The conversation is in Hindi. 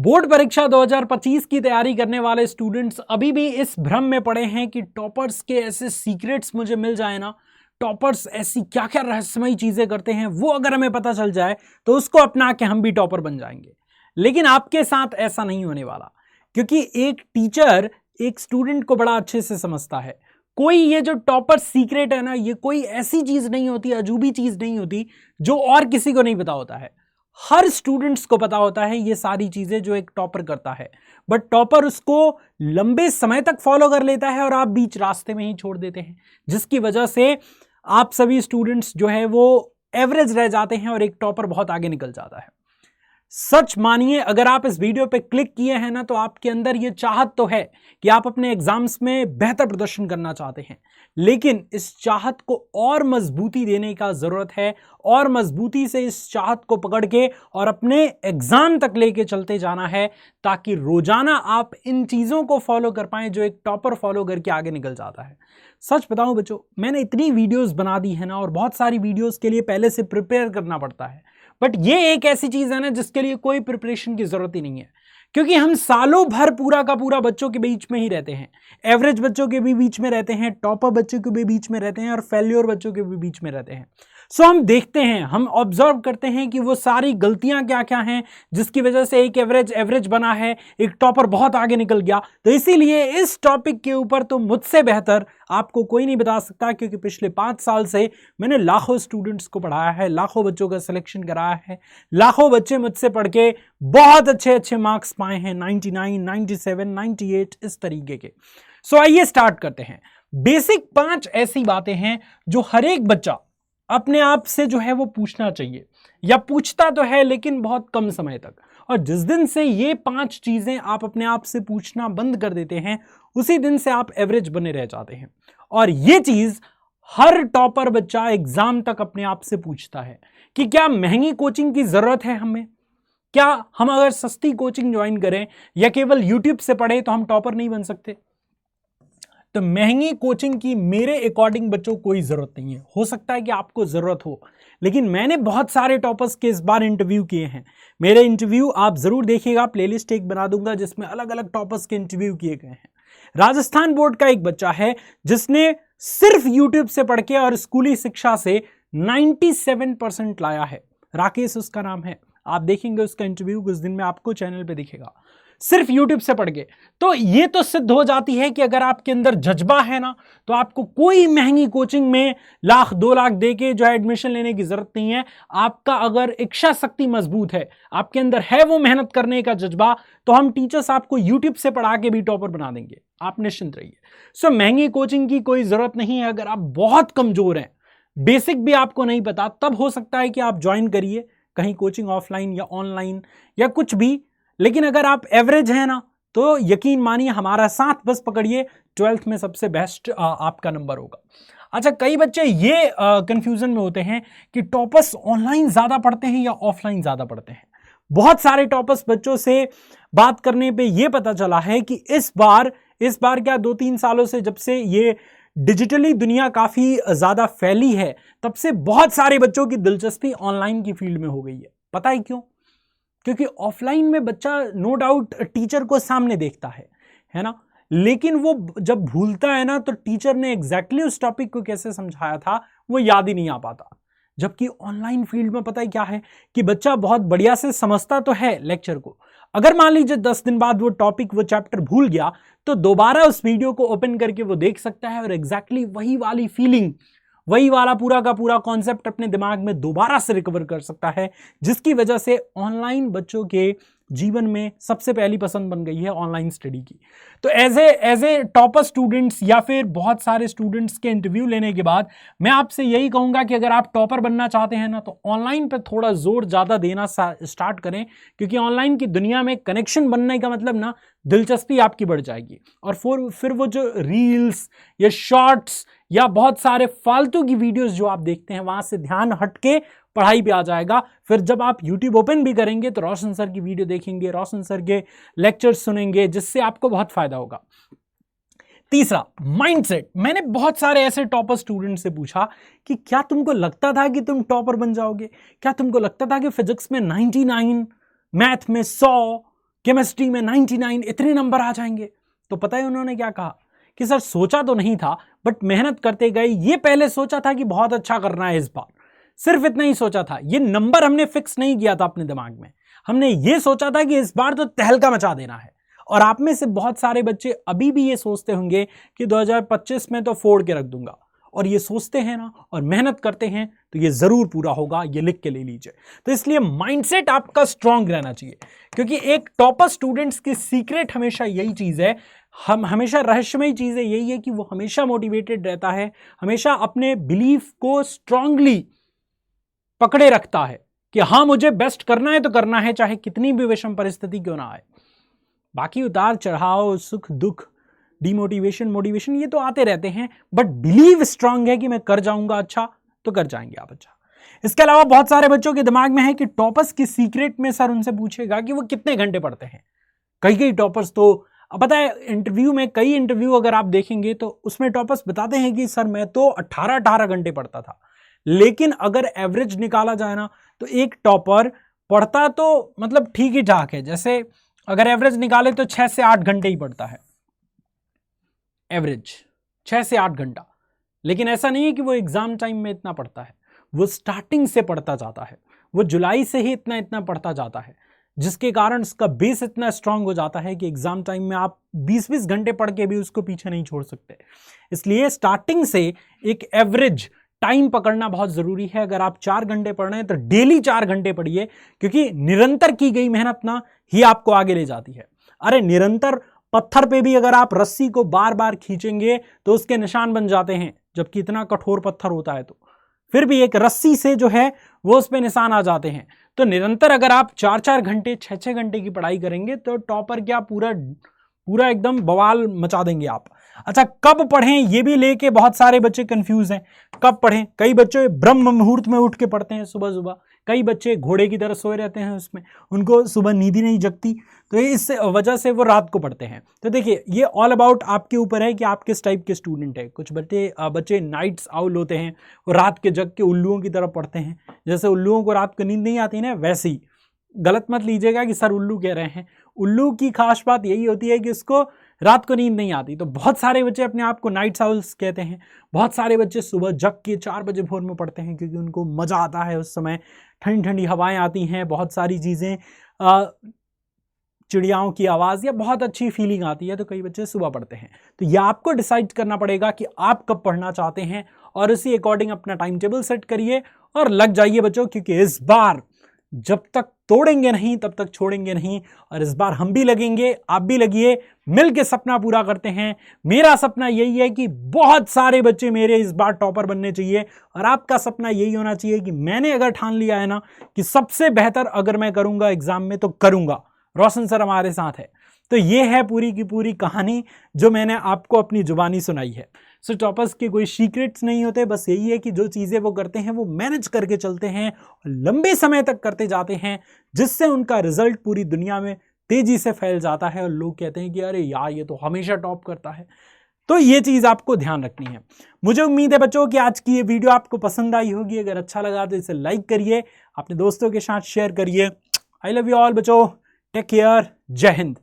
बोर्ड परीक्षा 2025 की तैयारी करने वाले स्टूडेंट्स अभी भी इस भ्रम में पड़े हैं कि टॉपर्स के ऐसे सीक्रेट्स मुझे मिल जाए ना, टॉपर्स ऐसी क्या क्या रहस्यमयी चीजें करते हैं वो अगर हमें पता चल जाए तो उसको अपना के हम भी टॉपर बन जाएंगे। लेकिन आपके साथ ऐसा नहीं होने वाला, क्योंकि एक टीचर एक स्टूडेंट को बड़ा अच्छे से समझता है। कोई ये जो टॉपर सीक्रेट है ना, ये कोई ऐसी चीज नहीं होती, अजूबी चीज नहीं होती जो और किसी को नहीं पता होता है। हर स्टूडेंट्स को पता होता है ये सारी चीजें जो एक टॉपर करता है, बट टॉपर उसको लंबे समय तक फॉलो कर लेता है और आप बीच रास्ते में ही छोड़ देते हैं, जिसकी वजह से आप सभी स्टूडेंट्स जो है वो एवरेज रह जाते हैं और एक टॉपर बहुत आगे निकल जाता है। सच मानिए, अगर आप इस वीडियो पे क्लिक किए हैं ना, तो आपके अंदर ये चाहत तो है कि आप अपने एग्जाम्स में बेहतर प्रदर्शन करना चाहते हैं, लेकिन इस चाहत को और मजबूती देने का जरूरत है, और मजबूती से इस चाहत को पकड़ के और अपने एग्जाम तक लेके चलते जाना है, ताकि रोजाना आप इन चीजों को फॉलो कर पाएं जो एक टॉपर फॉलो करके आगे निकल जाता है। सच बताऊं बच्चों, मैंने इतनी वीडियोस बना दी है ना, और बहुत सारी वीडियोस के लिए पहले से प्रिपेयर करना पड़ता है, बट ये एक ऐसी चीज है ना जिसके लिए कोई प्रिपरेशन की जरूरत ही नहीं है, क्योंकि हम सालों भर पूरा का पूरा बच्चों के बीच में ही रहते हैं। एवरेज बच्चों के भी बीच में रहते हैं, टॉपर बच्चों के भी बीच में रहते हैं, और फेल्योर बच्चों के भी बीच में रहते हैं। सो हम देखते हैं, हम ऑब्जर्व करते हैं कि वो सारी गलतियां क्या क्या हैं जिसकी वजह से एक एवरेज बना है, एक टॉपर बहुत आगे निकल गया। तो इसीलिए इस टॉपिक के ऊपर तो मुझसे बेहतर आपको कोई नहीं बता सकता, क्योंकि पिछले 5 साल से मैंने लाखों स्टूडेंट्स को पढ़ाया है, लाखों बच्चों का सिलेक्शन कराया है, लाखों बच्चे मुझसे पढ़ के बहुत अच्छे अच्छे मार्क्स पाए हैं, 99, 97, 98 इस तरीके के। सो आइए स्टार्ट करते हैं। बेसिक 5 ऐसी बातें हैं जो हर एक बच्चा अपने आप से जो है वो पूछना चाहिए, या पूछता तो है लेकिन बहुत कम समय तक। और जिस दिन से ये 5 चीजें आप अपने आप से पूछना बंद कर देते हैं, उसी दिन से आप एवरेज बने रह जाते हैं। और ये चीज हर टॉपर बच्चा एग्जाम तक अपने आप से पूछता है कि क्या महंगी कोचिंग की जरूरत है हमें? क्या हम अगर सस्ती कोचिंग ज्वाइन करें या केवल यूट्यूब से पढ़े तो हम टॉपर नहीं बन सकते? तो महंगी कोचिंग की मेरे अकॉर्डिंग बच्चों कोई जरूरत नहीं है। हो सकता है कि आपको जरूरत हो, लेकिन मैंने बहुत सारे टॉपर्स के इस बार इंटरव्यू किए हैं। मेरे इंटरव्यू आप जरूर देखिएगा, प्लेलिस्ट एक बना दूंगा जिसमें अलग अलग टॉपर्स के इंटरव्यू किए गए हैं। राजस्थान बोर्ड का एक बच्चा है जिसने सिर्फ यूट्यूब से पढ़ के और स्कूली शिक्षा से 97% लाया है। राकेश उसका नाम है, आप देखेंगे उसका इंटरव्यू कुछ दिन में आपको चैनल पे दिखेगा, सिर्फ यूट्यूब से पढ़ के। तो ये तो सिद्ध हो जाती है कि अगर आपके अंदर जज्बा है ना, तो आपको कोई महंगी कोचिंग में लाख 2 लाख देके जो है एडमिशन लेने की जरूरत नहीं है। आपका अगर इच्छा शक्ति मजबूत है, आपके अंदर है वो मेहनत करने का जज्बा, तो हम टीचर्स आपको यूट्यूब से पढ़ा के भी टॉपर बना देंगे, आप निश्चिंत रहिए। सो महंगी कोचिंग की कोई जरूरत नहीं है। अगर आप बहुत कमजोर हैं, बेसिक भी आपको नहीं पता, तब हो सकता है कि आप ज्वाइन करिए कहीं कोचिंग, ऑफलाइन या ऑनलाइन या कुछ भी। लेकिन अगर आप एवरेज हैं ना, तो यकीन मानिए हमारा साथ बस पकड़िए, 12th में सबसे बेस्ट आपका नंबर होगा। अच्छा, कई बच्चे ये कंफ्यूजन में होते हैं कि टॉपर्स ऑनलाइन ज्यादा पढ़ते हैं या ऑफलाइन ज्यादा पढ़ते हैं। बहुत सारे टॉपर्स बच्चों से बात करने पे ये पता चला है कि इस बार क्या 2-3 सालों से, जब से ये डिजिटली दुनिया काफी ज्यादा फैली है, तब से बहुत सारे बच्चों की दिलचस्पी ऑनलाइन की फील्ड में हो गई है। पता है क्यों? क्योंकि ऑफलाइन में बच्चा नो डाउट टीचर को सामने देखता है ना, लेकिन वो जब भूलता है ना, तो टीचर ने एग्जैक्टली उस टॉपिक को कैसे समझाया था वो याद ही नहीं आ पाता। जबकि ऑनलाइन फील्ड में पता है क्या है कि बच्चा बहुत बढ़िया से समझता तो है लेक्चर को, अगर मान लीजिए 10 दिन बाद वो टॉपिक, वो चैप्टर भूल गया, तो दोबारा उस वीडियो को ओपन करके वो देख सकता है और एग्जैक्टली वही वाली फीलिंग, वही वाला पूरा का पूरा कॉन्सेप्ट अपने दिमाग में दोबारा से रिकवर कर सकता है। जिसकी वजह से ऑनलाइन बच्चों के जीवन में सबसे पहली पसंद बन गई है ऑनलाइन स्टडी की। तो एज ए टॉपर स्टूडेंट्स या फिर बहुत सारे स्टूडेंट्स के इंटरव्यू लेने के बाद मैं आपसे यही कहूंगा कि अगर आप टॉपर बनना चाहते हैं ना, तो ऑनलाइन पे थोड़ा जोर ज्यादा देना स्टार्ट करें, क्योंकि ऑनलाइन की दुनिया में कनेक्शन बनने का मतलब ना दिलचस्पी आपकी बढ़ जाएगी। और फिर वो जो रील्स या शॉर्ट्स या बहुत सारे फालतू की वीडियोस जो आप देखते हैं, वहां से ध्यान हटके पढ़ाई पे आ जाएगा। फिर जब आप यूट्यूब ओपन भी करेंगे तो रोशन सर की वीडियो देखेंगे, रोशन सर के लेक्चर्स सुनेंगे, जिससे आपको बहुत फायदा होगा। तीसरा, माइंडसेट। मैंने बहुत सारे ऐसे टॉपर स्टूडेंट से पूछा कि क्या तुमको लगता था कि तुम टॉपर बन जाओगे? क्या तुमको लगता था कि फिजिक्स में 99, मैथ में 100, केमिस्ट्री में 99, इतने नंबर आ जाएंगे। तो पता है उन्होंने क्या कहा कि सर सोचा तो नहीं था, बट मेहनत करते गए। ये पहले सोचा था कि बहुत अच्छा करना है इस बार, सिर्फ इतना ही सोचा था। ये नंबर हमने फिक्स नहीं किया था अपने दिमाग में, हमने ये सोचा था कि इस बार तो तहलका मचा देना है। और आप में से बहुत सारे बच्चे अभी भी ये सोचते होंगे कि 2025 में तो फोड़ के रख दूंगा, और ये सोचते हैं ना और मेहनत करते हैं तो ये जरूर पूरा होगा, ये लिख के ले लीजिए। तो इसलिए माइंडसेट आपका स्ट्रांग रहना चाहिए, क्योंकि एक टॉपर स्टूडेंट्स की सीक्रेट हमेशा यही चीज है, हम हमेशा रहस्यमय चीजें यही है कि वो हमेशा मोटिवेटेड रहता है, हमेशा अपने बिलीफ को स्ट्रांगली पकड़े रखता है कि हाँ मुझे बेस्ट करना है तो करना है, चाहे कितनी भी विषम परिस्थिति क्यों ना आए। बाकी उतार चढ़ाव, सुख दुख, डिमोटिवेशन, मोटिवेशन, ये तो आते रहते हैं, बट बिलीव स्ट्रांग है कि मैं कर जाऊंगा अच्छा, तो कर जाएंगे आप अच्छा। इसके अलावा बहुत सारे बच्चों के दिमाग में है कि टॉपर्स की सीक्रेट में सर उनसे पूछेगा कि वो कितने घंटे पढ़ते हैं। कई टॉपर्स तो अब पता है, इंटरव्यू में कई इंटरव्यू अगर आप देखेंगे तो उसमें टॉपर्स बताते हैं कि सर मैं तो 18 घंटे पढ़ता था। लेकिन अगर एवरेज निकाला जाए ना तो एक टॉपर पढ़ता तो मतलब ठीक ही ठाक है, जैसे अगर एवरेज निकाले तो 6 से 8 घंटे ही पढ़ता है, एवरेज 6 से 8 घंटा। लेकिन ऐसा नहीं है कि वो एग्जाम टाइम में इतना पढ़ता है, वो स्टार्टिंग से पढ़ता जाता है, वो जुलाई से ही इतना पढ़ता जाता है, जिसके कारण उसका बेस इतना स्ट्रांग हो जाता है कि एग्जाम टाइम में आप 20-20 घंटे पढ़ के भी उसको पीछे नहीं छोड़ सकते। इसलिए स्टार्टिंग से एक एवरेज टाइम पकड़ना बहुत जरूरी है। अगर आप 4 घंटे पढ़ रहे हैं तो डेली 4 घंटे पढ़िए, क्योंकि निरंतर की गई मेहनत ना ही आपको आगे ले जाती है। अरे निरंतर पत्थर पे भी अगर आप रस्सी को बार बार खींचेंगे तो उसके निशान बन जाते हैं, जबकि इतना कठोर पत्थर होता है तो फिर भी एक रस्सी से जो है वो उस पे निशान आ जाते हैं। तो निरंतर अगर आप 4-4 घंटे 6-6 घंटे की पढ़ाई करेंगे तो टॉपर क्या पूरा एकदम बवाल मचा देंगे आप। अच्छा, कब पढ़ें ये भी लेके बहुत सारे बच्चे कंफ्यूज हैं। कब पढ़ें? कई बच्चे ब्रह्म मुहूर्त में उठ के पढ़ते हैं सुबह सुबह, कई बच्चे घोड़े की तरह सोए रहते हैं, उसमें उनको सुबह नींद ही नहीं जगती, तो इस वजह से वो रात को पढ़ते हैं। तो देखिए, ये ऑल अबाउट आपके ऊपर है कि आप किस टाइप के स्टूडेंट है। कुछ बच्चे नाइट्स आउल होते हैं, वो रात के जग के उल्लुओं की तरह पढ़ते हैं। जैसे उल्लुओं को रात को नींद नहीं आती ना, वैसे ही गलत मत लीजिएगा कि सर उल्लू कह रहे हैं। उल्लू की खास बात यही होती है कि उसको रात को नींद नहीं आती। तो बहुत सारे बच्चे अपने आप को नाइट आउल्स कहते हैं। बहुत सारे बच्चे सुबह जग के 4 बजे भोर में पढ़ते हैं, क्योंकि उनको मज़ा आता है, उस समय ठंडी ठंडी हवाएं आती हैं, बहुत सारी चीज़ें, चिड़ियाओं की आवाज़ या बहुत अच्छी फीलिंग आती है, तो कई बच्चे सुबह पढ़ते हैं। तो यह आपको डिसाइड करना पड़ेगा कि आप कब पढ़ना चाहते हैं, और उसी अकॉर्डिंग अपना टाइम टेबल सेट करिए और लग जाइए बच्चों, क्योंकि इस बार जब तक तोड़ेंगे नहीं तब तक छोड़ेंगे नहीं। और इस बार हम भी लगेंगे, आप भी लगिए, मिल के सपना पूरा करते हैं। मेरा सपना यही है कि बहुत सारे बच्चे मेरे इस बार टॉपर बनने चाहिए, और आपका सपना यही होना चाहिए कि मैंने अगर ठान लिया है ना कि सबसे बेहतर अगर मैं करूंगा एग्जाम में तो करूंगा, रोशन सर हमारे साथ है। तो ये है पूरी की पूरी कहानी जो मैंने आपको अपनी जुबानी सुनाई है। सो टॉपर्स के कोई सीक्रेट्स नहीं होते, बस यही है कि जो चीज़ें वो करते हैं वो मैनेज करके चलते हैं और लंबे समय तक करते जाते हैं, जिससे उनका रिजल्ट पूरी दुनिया में तेजी से फैल जाता है और लोग कहते हैं कि अरे यार ये तो हमेशा टॉप करता है। तो ये चीज़ आपको ध्यान रखनी है। मुझे उम्मीद है बच्चों कि आज की ये वीडियो आपको पसंद आई होगी। अगर अच्छा लगा तो इसे लाइक करिए, अपने दोस्तों के साथ शेयर करिए। आई लव यू ऑल बच्चों, टेक केयर, जय हिंद।